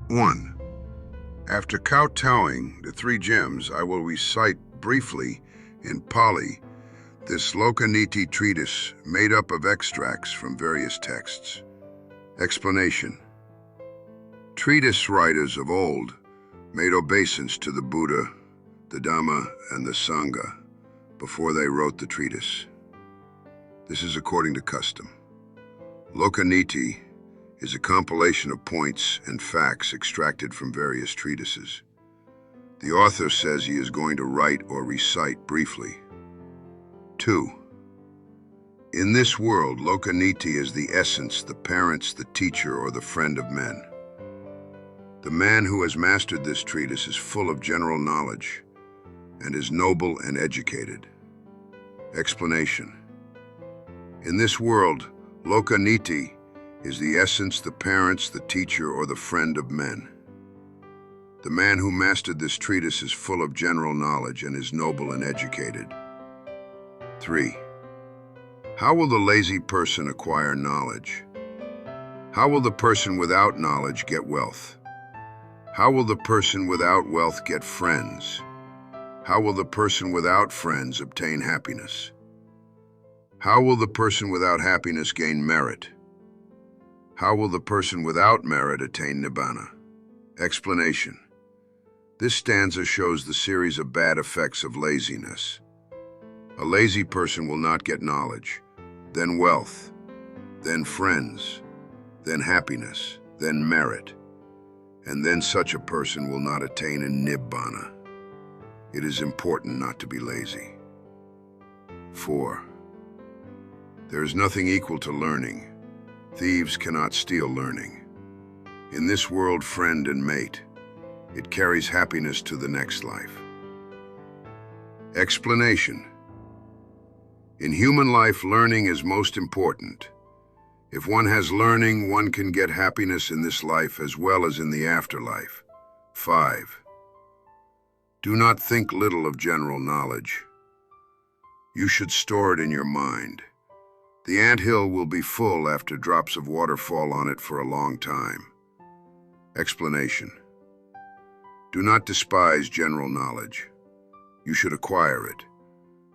1. After kowtowing the three gems, I will recite briefly in Pali this Lokaniti treatise made up of extracts from various texts. Explanation. Treatise writers of old made obeisance to the Buddha, the Dhamma, and the Sangha before they wrote the treatise. This is according to custom. Lokaniti is a compilation of points and facts extracted from various treatises. The author says he is going to write or recite briefly. 2. In this world, Lokaniti is the essence, the parents, the teacher, or the friend of men. The man who has mastered this treatise is full of general knowledge and is noble and educated. Explanation. In this world, Lokaniti is the essence, the parents, the teacher, or the friend of men. The man who mastered this treatise is full of general knowledge and is noble and educated. 3. How will the lazy person acquire knowledge? How will the person without knowledge get wealth? How will the person without wealth get friends? How will the person without friends obtain happiness? How will the person without happiness gain merit? How will the person without merit attain nibbana? Explanation. This stanza shows the series of bad effects of laziness. A lazy person will not get knowledge, then wealth, then friends, then happiness, then merit, and then such a person will not attain a nibbana. It is important not to be lazy. 4. There is nothing equal to learning. Thieves cannot steal learning. In this world, friend and mate, it carries happiness to the next life. Explanation. In human life, learning is most important. If one has learning, one can get happiness in this life as well as in the afterlife. 5. Do not think little of general knowledge. You should store it in your mind. The anthill will be full after drops of water fall on it for a long time. Explanation. Do not despise general knowledge. You should acquire it.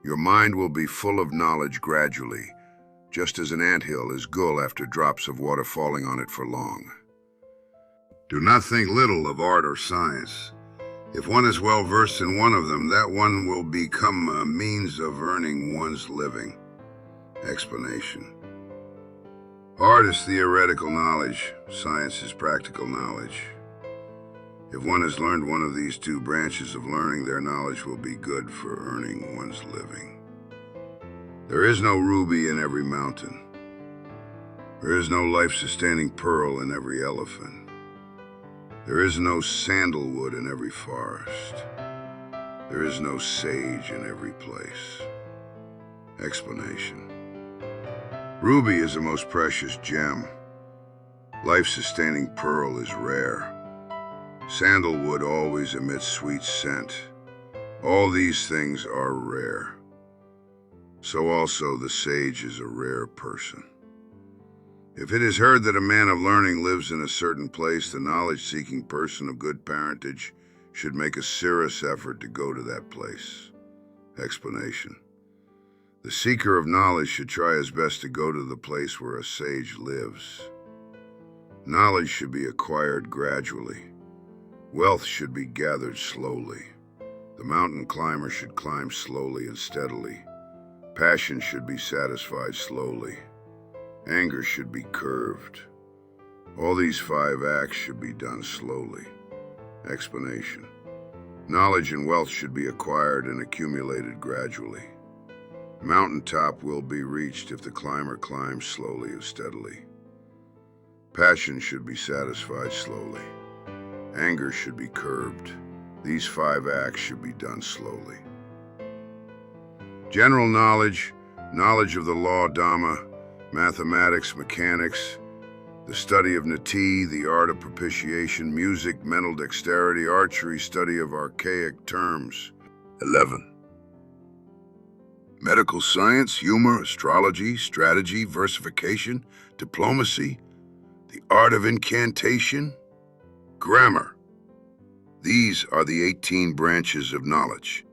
Your mind will be full of knowledge gradually, just as an anthill is full after drops of water falling on it for long. Do not think little of art or science. If one is well versed in one of them, that one will become a means of earning one's living. Explanation. Art is theoretical knowledge, science is practical knowledge. If one has learned one of these two branches of learning, their knowledge will be good for earning one's living. There is no ruby in every mountain. There is no life-sustaining pearl in every elephant. There is no sandalwood in every forest. There is no sage in every place. Explanation. Ruby is the most precious gem. Life-sustaining pearl is rare. Sandalwood always emits sweet scent. All these things are rare. So also the sage is a rare person. If it is heard that a man of learning lives in a certain place, the knowledge-seeking person of good parentage should make a serious effort to go to that place. Explanation. The seeker of knowledge should try his best to go to the place where a sage lives. Knowledge should be acquired gradually. Wealth should be gathered slowly. The mountain climber should climb slowly and steadily. Passion should be satisfied slowly. Anger should be curbed. All these 5 acts should be done slowly. Explanation. Knowledge and wealth should be acquired and accumulated gradually. Mountaintop will be reached if the climber climbs slowly and steadily. Passion should be satisfied slowly. Anger should be curbed. These 5 acts should be done slowly. General knowledge, knowledge of the law Dhamma, mathematics, mechanics, the study of nati, the art of propitiation, music, mental dexterity, archery, study of archaic terms. 11. Medical science, humor, astrology, strategy, versification, diplomacy, the art of incantation. Grammar. These are the 18 branches of knowledge.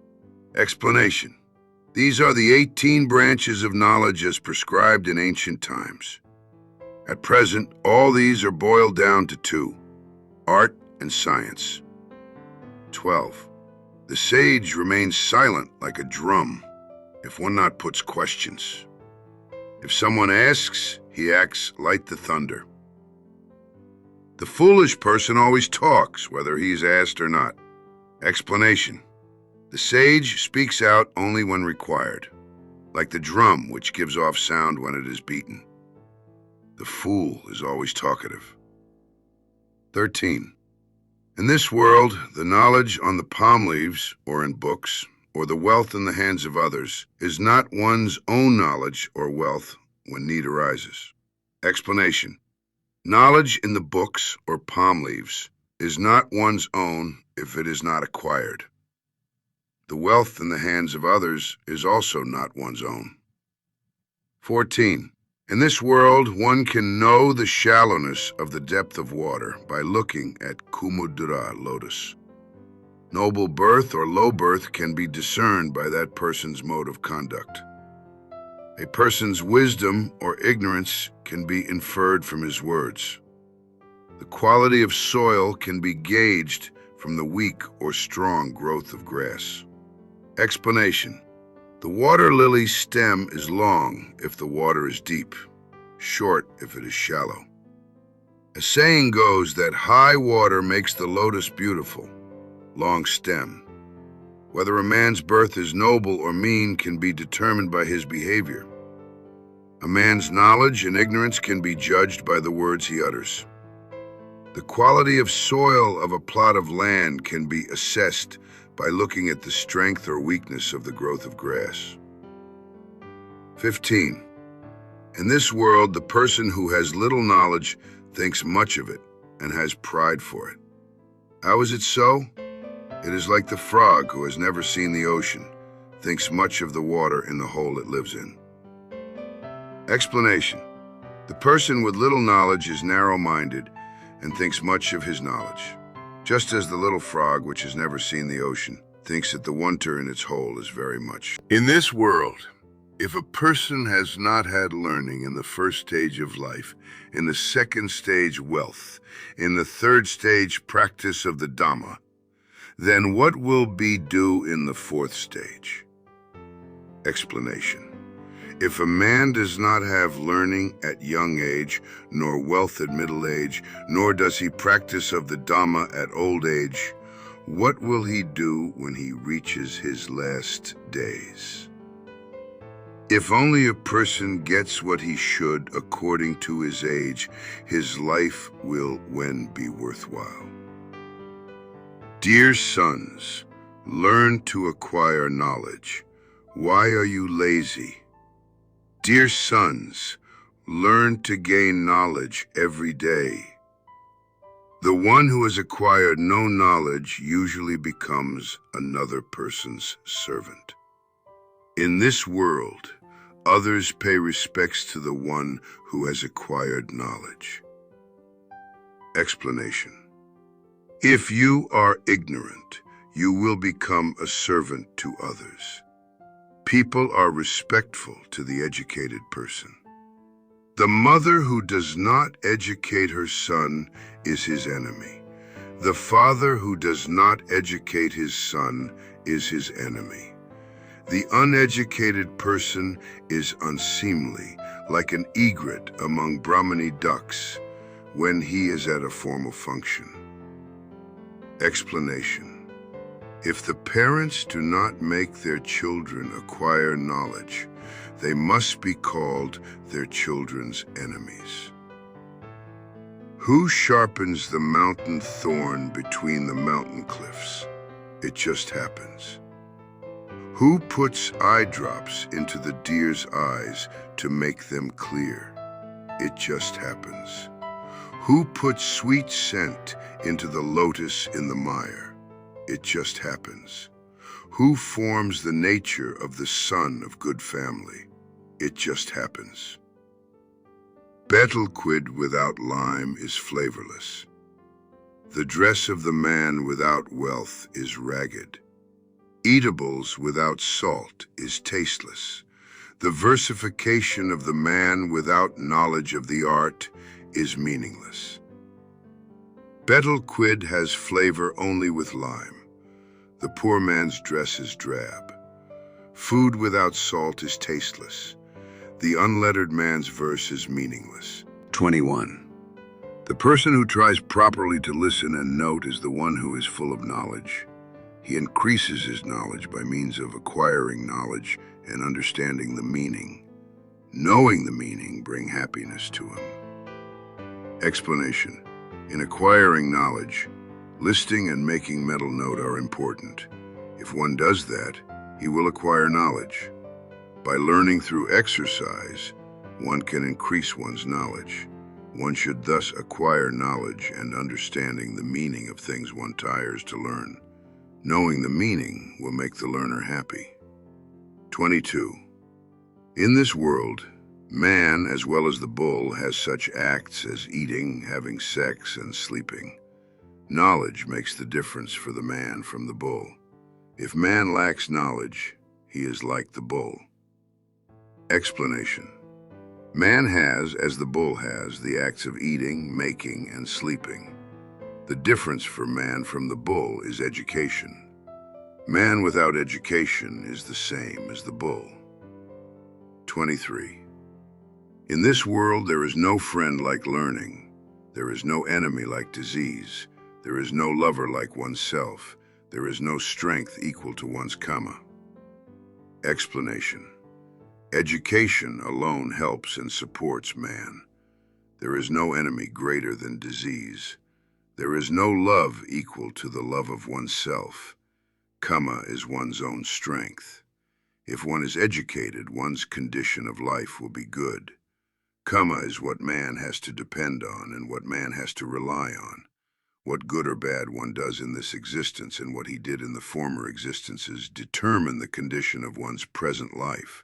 Explanation. These are the 18 branches of knowledge as prescribed in ancient times. At present, all these are boiled down to two: art and science. 12. The sage remains silent like a drum if one not puts questions. If someone asks, he acts like the thunder. The foolish person always talks, whether he is asked or not. Explanation. The sage speaks out only when required, like the drum which gives off sound when it is beaten. The fool is always talkative. 13. In this world, the knowledge on the palm leaves, or in books, or the wealth in the hands of others, is not one's own knowledge or wealth when need arises. Explanation. Knowledge in the books or palm leaves is not one's own if it is not acquired. The wealth in the hands of others is also not one's own. 14. In this world, one can know the shallowness of the depth of water by looking at Kumudra lotus. Noble birth or low birth can be discerned by that person's mode of conduct. A person's wisdom or ignorance can be inferred from his words. The quality of soil can be gauged from the weak or strong growth of grass. Explanation. The water lily's stem is long if the water is deep, short if it is shallow. A saying goes that high water makes the lotus beautiful, long stem. Whether a man's birth is noble or mean can be determined by his behavior. A man's knowledge and ignorance can be judged by the words he utters. The quality of soil of a plot of land can be assessed by looking at the strength or weakness of the growth of grass. 15. In this world, the person who has little knowledge thinks much of it and has pride for it. How is it so? It is like the frog who has never seen the ocean, thinks much of the water in the hole it lives in. Explanation. The person with little knowledge is narrow-minded and thinks much of his knowledge, just as the little frog, which has never seen the ocean, thinks that the wonder in its hole is very much. In this world, if a person has not had learning in the first stage of life, in the second stage wealth, in the third stage practice of the Dhamma, then what will be due in the fourth stage? Explanation. If a man does not have learning at young age, nor wealth at middle age, nor does he practice of the Dhamma at old age, what will he do when he reaches his last days? If only a person gets what he should according to his age, his life will then be worthwhile. Dear sons, learn to acquire knowledge. Why are you lazy? Dear sons, learn to gain knowledge every day. The one who has acquired no knowledge usually becomes another person's servant. In this world, others pay respects to the one who has acquired knowledge. Explanation. If you are ignorant, you will become a servant to others. People are respectful to the educated person. The mother who does not educate her son is his enemy. The father who does not educate his son is his enemy. The uneducated person is unseemly, like an egret among Brahmani ducks when he is at a formal function. Explanation. If the parents do not make their children acquire knowledge, they must be called their children's enemies. Who sharpens the mountain thorn between the mountain cliffs? It just happens. Who puts eye drops into the deer's eyes to make them clear? It just happens. Who puts sweet scent into the lotus in the mire? It just happens. Who forms the nature of the son of good family? It just happens. Betel quid without lime is flavorless. The dress of the man without wealth is ragged. Eatables without salt is tasteless. The versification of the man without knowledge of the art is meaningless. Betel quid has flavor only with lime. The poor man's dress is drab. Food without salt is tasteless. The unlettered man's verse is meaningless. 21. The person who tries properly to listen and note is the one who is full of knowledge. He increases his knowledge by means of acquiring knowledge and understanding the meaning. Knowing the meaning brings happiness to him. Explanation. In acquiring knowledge, listening and making mental note are important. If one does that, he will acquire knowledge. By learning through exercise, one can increase one's knowledge. One should thus acquire knowledge and understanding the meaning of things one tires to learn. Knowing the meaning will make the learner happy. 22. In this world, man, as well as the bull, has such acts as eating, having sex, and sleeping. Knowledge makes the difference for the man from the bull. If man lacks knowledge, he is like the bull. Explanation. Man has, as the bull has, the acts of eating, making, and sleeping. The difference for man from the bull is education. Man without education is the same as the bull. 23. In this world there is no friend like learning. There is no enemy like disease. There is no lover like oneself. There is no strength equal to one's karma. Explanation. Education alone helps and supports man. There is no enemy greater than disease. There is no love equal to the love of oneself. Karma is one's own strength. If one is educated, one's condition of life will be good. Karma is what man has to depend on and what man has to rely on. What good or bad one does in this existence and what he did in the former existences determine the condition of one's present life.